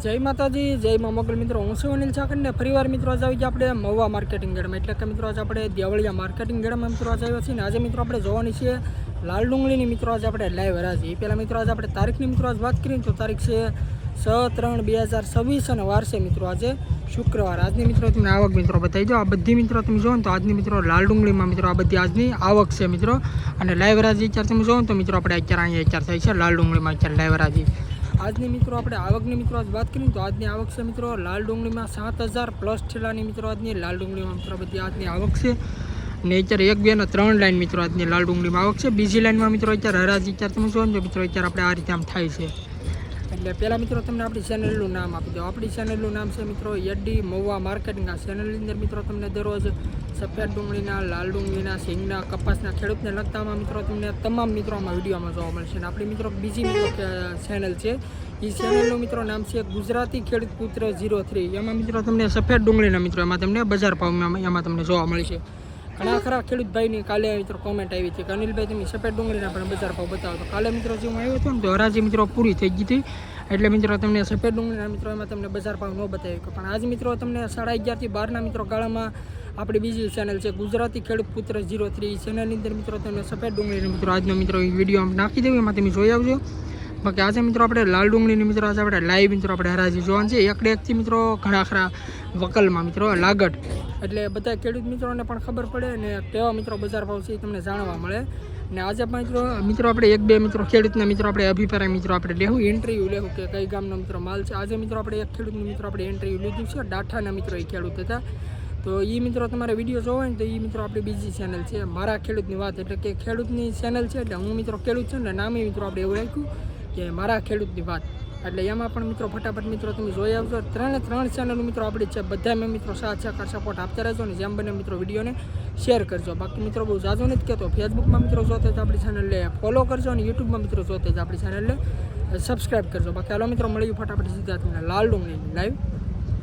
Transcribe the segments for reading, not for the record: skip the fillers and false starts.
જય માતાજી, જય મા મોગલ મિત્રો. હું છું અનિલ ચાકરને ફરીવાર મિત્રો આજે આવી ગયા આપણે મહુવા માર્કેટિંગ ગેડમાં. એટલે કે મિત્રો આજે આપણે દેવળિયા માર્કેટિંગ ગેડમાં મિત્રો આજે આવ્યા છીએ ને આજે મિત્રો આપણે જોવાની છે લાલ ડુંગળીની મિત્રો આજે આપણે લાઈવ હરાજી. એ પહેલાં મિત્રો આજે આપણે તારીખની મિત્રો આજે વાત કરીએ તો તારીખ છે 6/3/2026 અને વાર છે મિત્રો આજે શુક્રવાર. આજની મિત્રો તમને આવક મિત્રો બતાવી દો. આ બધી મિત્રો તમે જોવો ને તો આજની મિત્રો લાલ ડુંગળીમાં મિત્રો આ બધી આજની આવક છે મિત્રો. અને લાઈવ હરાજી અત્યારે તમે જોવો ને તો મિત્રો આપણે અત્યારે અહીંયા અત્યારે થાય છે લાલ ડુંગળીમાં અત્યારે લાઈવ હરાજી. આજની મિત્રો આપણે આવકની મિત્રો આજ વાત કરીએ તો આજની આવક છે મિત્રો લાલ ડુંગળીમાં 7000 પ્લસ ઠેલાની મિત્રો આજની લાલ ડુંગળીમાં મિત્રો બધી આજની આવક છે. ને અત્યારે 1, 2 અને 3 લાઈન મિત્રો આજની લાલ ડુંગળીમાં આવક છે. બીજી લાઈનમાં મિત્રો અત્યારે હરાજી અત્યારે તમે જોવો ને મિત્રો અત્યારે આપણે આ રીતે આમ થાય છે. એટલે પહેલાં મિત્રો તમને આપણી ચેનલનું નામ આપી દો. આપણી ચેનલનું નામ છે મિત્રો યડી મહુવા માર્કેટિંગ. આ ચેનલની અંદર મિત્રો તમને દરરોજ સફેદ ડુંગળીના, લાલ ડુંગળીના, સિંગના, કપાસના, ખેડૂતને લગતામાં મિત્રો તમને તમામ મિત્રો આમાં વિડીયોમાં જોવા મળશે. અને આપણી મિત્રો બીજી મિત્રો ચેનલ છે એ ચેનલનું મિત્રો નામ છે ગુજરાતી ખેડૂત પુત્ર 03. એમાં મિત્રો તમને સફેદ ડુંગળીના મિત્રો એમાં તમને બજાર ભાવમાં એમાં તમને જોવા મળશે. ઘણા ખરા ખેડૂત ભાઈની કાલે મિત્રો કોમેન્ટ આવી હતી કે અનિલભાઈ તમે સફેદ ડુંગળીના પણ બજાર ભાવ બતાવો. તો કાલે મિત્રો જે હું આવ્યો હતો ને તો હરાજી મિત્રો પૂરી થઈ ગઈ હતી એટલે મિત્રો તમને સફેદ ડુંગળીના મિત્રો એમાં તમને બજાર ભાવ ન બતાવ્યો. પણ આજ મિત્રો તમને 11:30 થી 12ના મિત્રો ગાળામાં આપણી બીજી ચેનલ છે ગુજરાતી ખેડૂત પુત્ર 03. એ ચેનલની અંદર મિત્રો તમને સફેદ ડુંગળીના મિત્રો આજનો મિત્રો વિડીયો નાખી દેવું એમાં તમે જોઈ આવજો. બાકી આજે મિત્રો આપણે લાલ ડુંગળીની મિત્રો આજે આપણે લાઈવ મિત્રો આપણે હરાજી જોવાનું છે. એકથી મિત્રો ઘણા ખરા વકલમાં મિત્રો લાગટ એટલે બધા ખેડૂત મિત્રોને પણ ખબર પડે ને કેવા મિત્રો બજાર ભાવ છે એ તમને જાણવા મળે. ને આજે મિત્રો આપણે 1-2 મિત્રો ખેડૂતના મિત્રો આપણે અભિપ્રાય મિત્રો આપણે લેવું ઇન્ટરવ્યૂ લેવું કે કઈ ગામનો મિત્રો માલ છે. આજે મિત્રો આપણે એક ખેડૂતનું મિત્રો આપણે ઇન્ટરવ્યૂ લીધું છે. ડાઠાના મિત્રો એ ખેડૂત હતા. તો એ મિત્રો તમારે વિડીયો જોવો હોય ને તો એ મિત્રો આપણી બીજી ચેનલ છે મારા ખેડૂતની વાત. એટલે કે ખેડૂતની ચેનલ છે એટલે હું મિત્રો ખેડૂત છું ને નામે મિત્રો આપણે એવું રાખ્યું કે મારા ખેડૂતની વાત. એટલે એમાં પણ મિત્રો ફટાફટ મિત્રો તમે જોઈ આવજો. 3 ચેનલ મિત્રો આપણી છે. બધામાં મિત્રો સાથ સહકાર સપોર્ટ આપતા રહેજો ને જેમ બને મિત્રો વિડીયોને શેર કરજો. બાકી મિત્રો બહુ જાજો નથી કહેતો. ફેસબુકમાં મિત્રો જોતે જ આપણી ચેનલને ફોલો કરજો અને યુટ્યુબમાં મિત્રો જોતે જ આપણી ચેનલને સબસ્ક્રાઈબ કરજો. બાકી હાલો મિત્રો મળ્યું ફટાફટ સીધા તમને લાલ ડુંગળીની લાઈવ. આ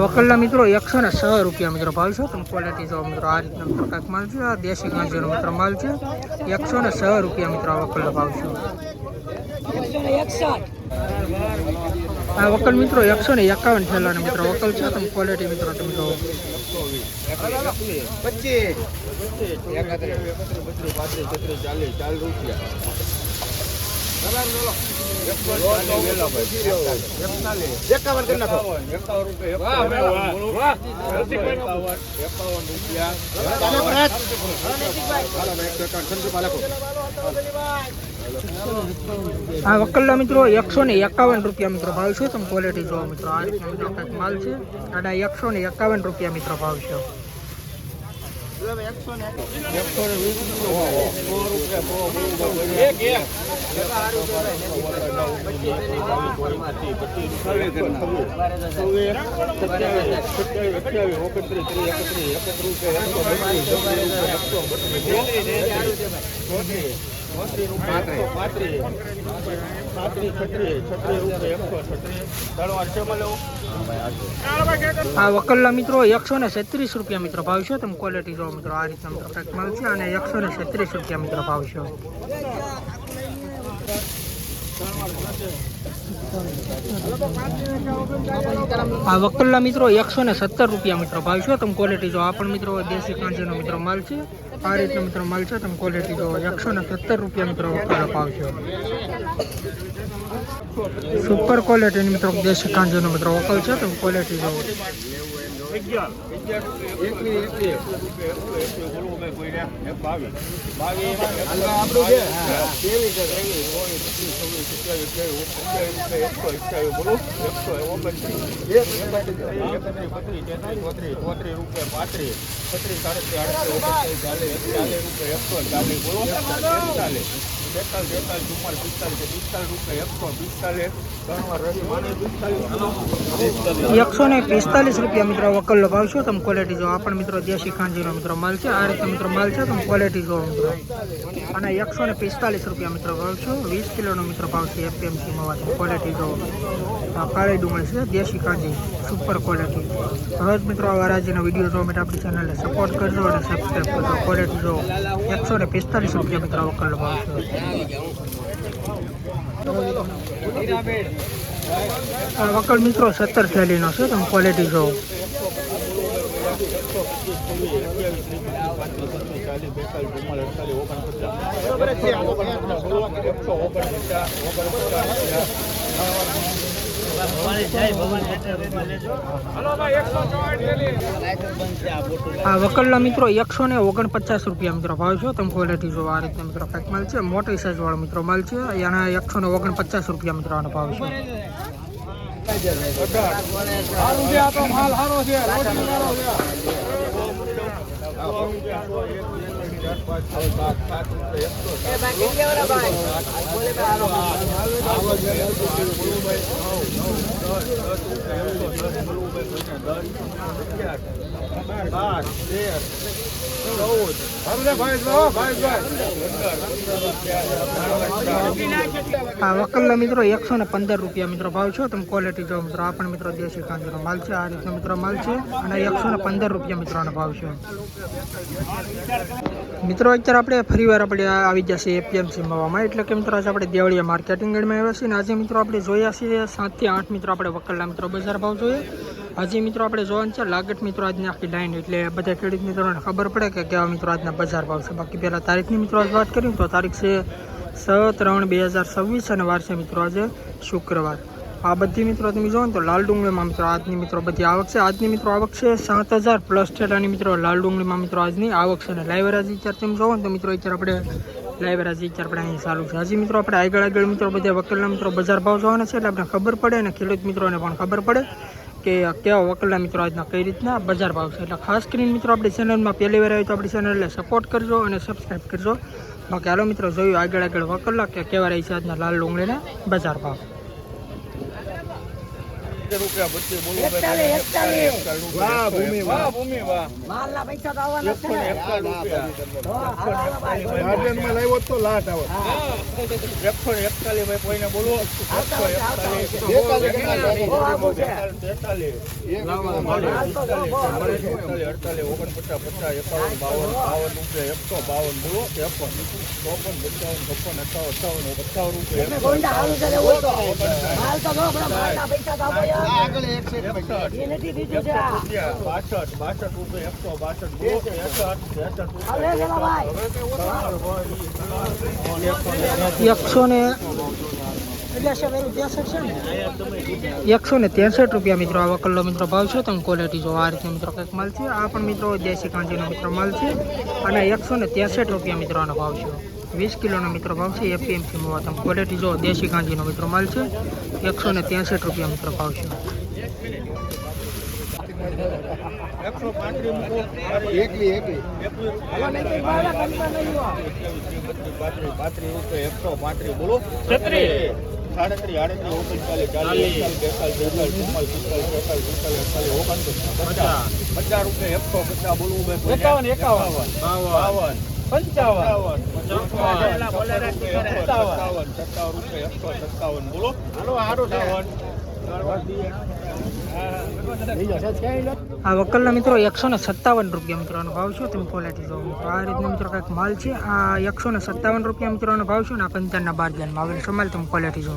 વકલના મિત્રો 106 રૂપિયા મિત્રો ભાવ છે. તમે ક્વોલિટી જો મિત્રો આ રીતના મિત્રો કાંઈક માલ છે. આ દેશી ગાંજીનો મિત્રો માલ છે. 106 રૂપિયા મિત્રો આ વકલનો ભાવ છે. આ વકલ મિત્રો 151 ઠેલાનો મિત્રો વકલ છે. તમે ક્વોલિટી મિત્રો તમે જો 51 આ વકલના મિત્રો 151 રૂપિયા મિત્રો ભાવ છે. તમે ક્વોલિટી જોવો મિત્રો આ રીતના મિત્રો કંઈક માલ છે. અને 151 રૂપિયા મિત્રો ભાવ છે. આ વકલના મિત્રો 136 રૂપિયા મિત્રો ભાવ છે. તમે ક્વોલિટી જો મિત્રો આ રીતના મિત્રો કંઈક માલ છે. અને 136 રૂપિયા મિત્રો ભાવ છે. આ વકલના મિત્રો 117 રૂપિયા મિત્રો ભાવ છે. તમે ક્વોલિટી જો આ પણ મિત્રો દેશી કાંજીનો મિત્રો માલ છે. આ રીતનો મિત્રો માલ છે. તમે ક્વોલિટી જો 117 રૂપિયા મિત્રો વકલનો ભાવ છે. સુપર ક્વોલિટીનો મિત્રો દેશી કાંજીનો મિત્રો વકલ છે. તમે ક્વોલિટી જો ₹145 મિત્રો વકલનો ભાવ છે. તમે ક્વોલિટી જો આ પણ મિત્રો દેશી કાંજીનો મિત્રો માલ છે. આ રીતે મિત્રો માલ છે. તમે ક્વોલિટી જો મિત્રો અને ₹145 મિત્રો ભાવ છે. 20 કિલોનો મિત્રો ભાવ છે. એપીએમસી માં ક્વોલિટી જો આ કાળી ડુંગળી છે દેશી કાંજી સુપર ક્વોલિટી. હવે મિત્રો આ હરાજીનો વિડીયો જોવા માટે આપણી ચેનલને સપોર્ટ કરજો અને સબસ્ક્રાઈબ કરજો. ક્વોલિટી જો ₹145 મિત્રો વકલનો ભાવ છે. આ વકલ મિત્રો 17 થેલીનો છે. તમે ક્વોલિટી જો આ વકલના મિત્રો ₹149 મિત્રો ભાવ છે. તમે ક્વોલિટી જો આ રીતે મિત્રો પેક માલ છે. મોટી સાઈઝ વાળો મિત્રો માલ છે. એના ₹149 મિત્રો આનો ભાવ છે. આ વકલના મિત્રો ₹115 મિત્રો ભાવ છે. તમે ક્વોલિટી જો મિત્રો આ પણ મિત્રો દેશી કાંજીનો માલ છે. આ રીતનો મિત્રો માલ છે અને ₹115 મિત્રો આનો ભાવ છે. મિત્રો અત્યારે આપણે ફરીવાર આપણે આવી જશે એપીએમસી મવામાં, એટલે કે મિત્રો આજે આપણે દેવળિયા માર્કેટિંગ યાર્ડમાં આવ્યા છીએ. અને આજે મિત્રો આપણે જોયા છીએ 7 થી 8 મિત્રો આપણે વકલના મિત્રો બજાર ભાવ જોઈએ. હજી મિત્રો આપણે જોવાનું છે લાગત મિત્રો આજની આખી લાઈન, એટલે બધા ખેડૂત મિત્રોને ખબર પડે કે કેવા મિત્રો આજના બજાર ભાવ છે. બાકી પહેલાં તારીખની મિત્રો આજ વાત કરીએ તો તારીખ છે 6/3/2026 અને વાર છે મિત્રો આજે શુક્રવાર. આ બધી મિત્રો તમે જોવો ને તો લાલ ડુંગળીમાં મિત્રો આજની મિત્રો બધી આવક છે. આજની મિત્રો આવક છે 7,000 પ્લસ ઠેલાની મિત્રો લાલ ડુંગળીમાં મિત્રો આજની આવક છે. અને લાઈવ હરાજી અત્યારે તમે જોવો ને તો મિત્રો અત્યારે આપણે લાઈવ હરાજી અત્યારે આપણે અહીં ચાલુ છે. હજી મિત્રો આપણે આગળ મિત્રો બધા વકલના મિત્રો બજાર ભાવ જોવાના છે, એટલે આપણે ખબર પડે અને ખેડૂત મિત્રોને પણ ખબર પડે કે કેવા વકલના મિત્રો આજના કઈ રીતના બજાર ભાવ છે. એટલે ખાસ કરીને મિત્રો આપણી ચેનલમાં પહેલી વાર આવી તો આપણી ચેનલને સપોર્ટ કરજો અને સબસ્ક્રાઈબ કરજો. બાકી હાલો મિત્રો જોયું આગળ વકલના કે કેવા રહી છે આજના લાલ ડુંગળીના બજાર ભાવ. ₹163 મિત્રો આ વકલનો મિત્રો ભાવ છે. તમે ક્વોલિટી જો આ રીતે મિત્રો કંઈક માલ છે. આ પણ મિત્રો દેશી કાંજીનો મિત્રો માલ છે અને ₹163 મિત્રો આનો ભાવ છે. 20 કિલોનો મિત્રો ભાવ છે. એપીએમસી માં તમે ક્વોલિટી જો દેશી કાંજીનો મિત્રો માલ છે. ₹163 મિત્રો ભાવ છે. બોલો 37 આ વકલના મિત્રો ₹157 મિત્રોનો ભાવ છે. તમે ક્વોલિટી જો આ રીતનો મિત્રો કંઈક માલ છે. આ ₹157 મિત્રોનો ભાવ છે. ને આ 15 બારજાનમાં આવેલ સમાલ તમે ક્વોલિટી જો.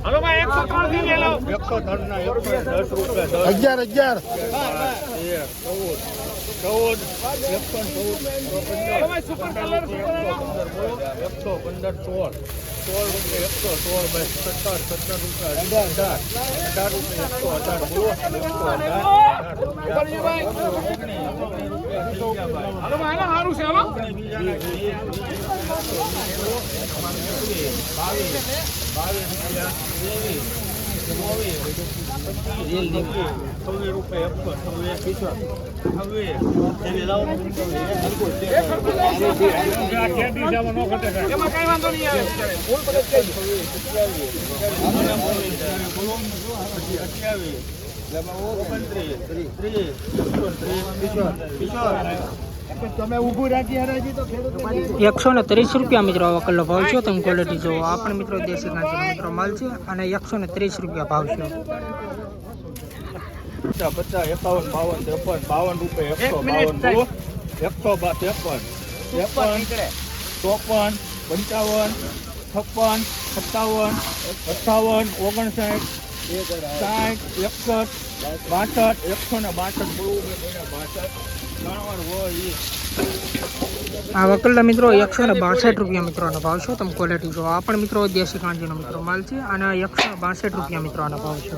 હલો ભાઈ 103 થી લે લો 103 ના 110 રૂપિયા 11 સુપર કલર 115 16 ₹18 18 26 રૂપિયા 126 તમે ઊભું રાખી હરાજી તો ખેડૂત 130 રૂપિયા મિત્રો આવા કલર ભાવ છે. તમે ક્વોલિટી જોવો. આ પણ મિત્રો દેશી કાંજીનો મિત્રો માલ છે અને 130 રૂપિયા ભાવ છે. 50, 51, 52, 53, 52 રૂપિયા 152, 153, 54, 55, 56, 57, 58, 59, 60, 61, 62, 62, આવા કલર મિત્રો 162 રૂપિયા મિત્રોનો ભાવ છે. તમે ક્વોલિટી જોવો. આ પણ મિત્રો દેશી કાંજીનો મિત્રો માલ છે અને 162 રૂપિયા મિત્રોનો ભાવ છે.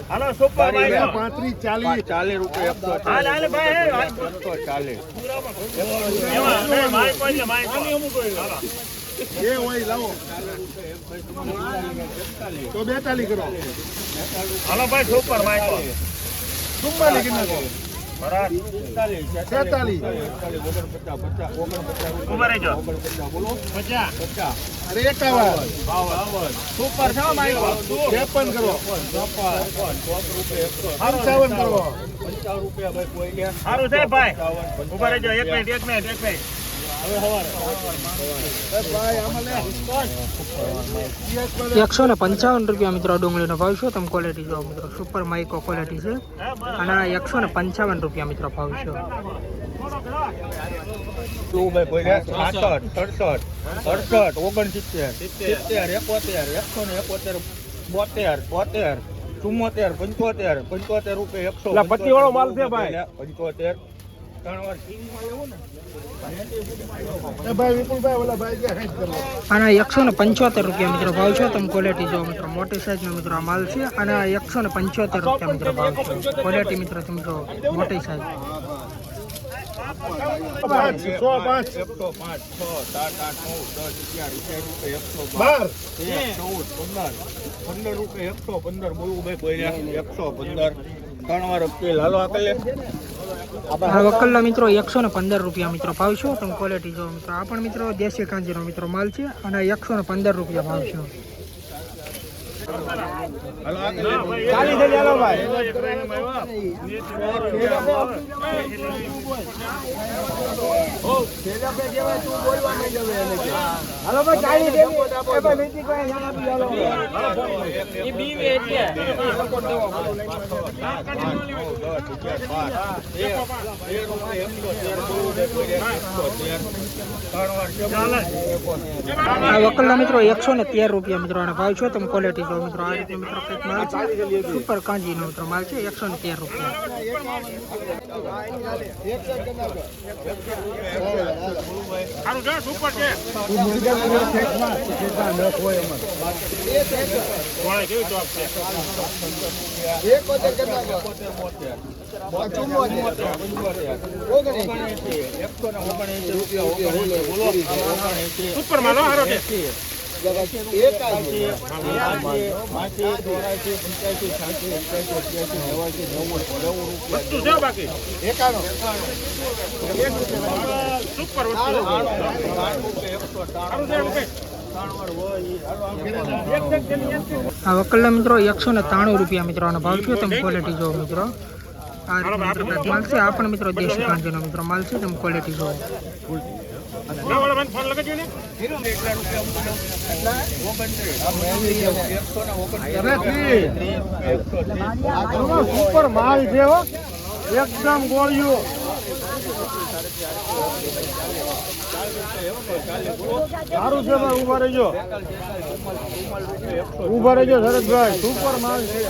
હાલો સુપર ભાઈ 35 40 રૂપિયા 140. જે હોય લાવો તો 42 કરો હાલો ભાઈ સુપર ભાઈ 44 કિલો 46 ઉભા રહેજો. અરે 51 સુપર છો ભાઈ 53 કરો 55 કરો 55 રૂપિયા ભાઈ કોઈ ગયા. સારું છે ભાઈ. ઉભા રહેજો. એક મિનિટ. ભાઈ આમાં લે 155 રૂપિયા મિત્રો ડુંગળીનો ભાવ છે. તમે ક્વોલિટી જોવો મિત્રો. સુપર માઇકો ક્વોલિટી છે અને 155 રૂપિયા મિત્રો ભાવ છે. તું ભાઈ કોઈ ગયા. 66, 67, 68, 69, 70, 71, 72, 73, 75 રૂપિયા 100. પટ્ટી વાળો માલ છે ભાઈ. 75 ત્રણ વાર લેવું ને. એ ભાઈ વિપુલભાઈ ઓલા ભાઈ કે હેડ કરો આના 175 રૂપિયા મિત્રો ભાવ છે. તમે ક્વોલિટી જોવો મિત્રો. મોટી સાઈઝનો મિત્રો આ માલ છે અને 175 રૂપિયા મિત્રો ભાવ છે. ક્વોલિટી મિત્રો તમે જોવો. મોટી સાઈઝ 5 105 105, 6, 7, 8, 9, 10, 11, 20 રૂપિયા 112, 13, 14, 15 રૂપિયા 115. બોલવું ભાઈ કોઈ 115 ત્રણ વાર અપીલ. હાલો આકલે આ વકલના મિત્રો 115 રૂપિયા મિત્રો ભાવ છે. તમે ક્વોલિટી જોવો મિત્રો. આ પણ મિત્રો દેશી કાંજીનો મિત્રો માલ છે અને 115 રૂપિયા ભાવ છે. હાલો આકલે ચાલી થઈ ચાલો ભાઈ હાલો ભાઈ ચાલી દેવી એ ભાઈ નીતિ કોઈ જાના બી હાલો એ બીવે એટલે આ વકલના મિત્રો 113 રૂપિયા મિત્રો આનો ભાવ છે. તમે ક્વોલિટી જોવો મિત્રો. આ રીતે મિત્રો કંઈક માલ છે. સુપર કાંજીનો મિત્રો માલ છે. 113 રૂપિયા. સારું છે સુપર છે. કોણે કેવી જોબ છે. સુપર માલો હારો છે. વસ્તુ છે બાકી સુપર વસ્તુ આ વકલના મિત્રો 193 રૂપિયા મિત્રો આનો ભાવ છે. તમે ક્વોલિટી જોવો મિત્રો. આ રીતે મિત્રો કંઈક માલ છે. આ પણ મિત્રો દેશી કાંજીનો મિત્રો માલ છે. તમે ક્વોલિટી જોવો. ફોન લગાડજો ને. સુપર માલ છે હો એકદમ ગોળિયો સારું છે ભાઈ. ઉભા રહેજો શરદભાઈ. સુપર માલ છે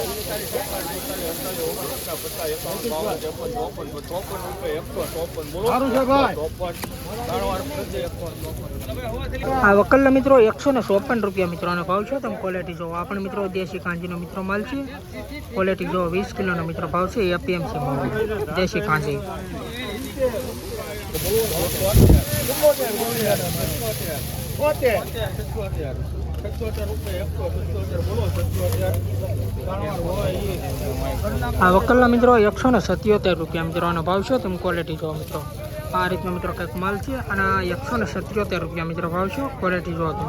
સારું છે ભાઈ. આ વકલના મિત્રો 154 રૂપિયા મિત્રો આનો ભાવ છે. તમે ક્વોલિટી જોવો. આ પણ મિત્રો દેશી કાંજીનો મિત્રો માલ છે. ક્વોલિટી જોવો. 20 કિલોનો મિત્રો ભાવ છે. એપીએમસી માલ દેશી કાંજી. આ વકલના મિત્રો 177 રૂપિયા મિત્રો આનો ભાવ છે. તમે ક્વોલિટી જોવો મિત્રો. આ રીતનો મિત્રો કંઈક માલ છે અને 177 રૂપિયા મિત્રો ભાવ છે. ક્વોલિટી જોવો તમે.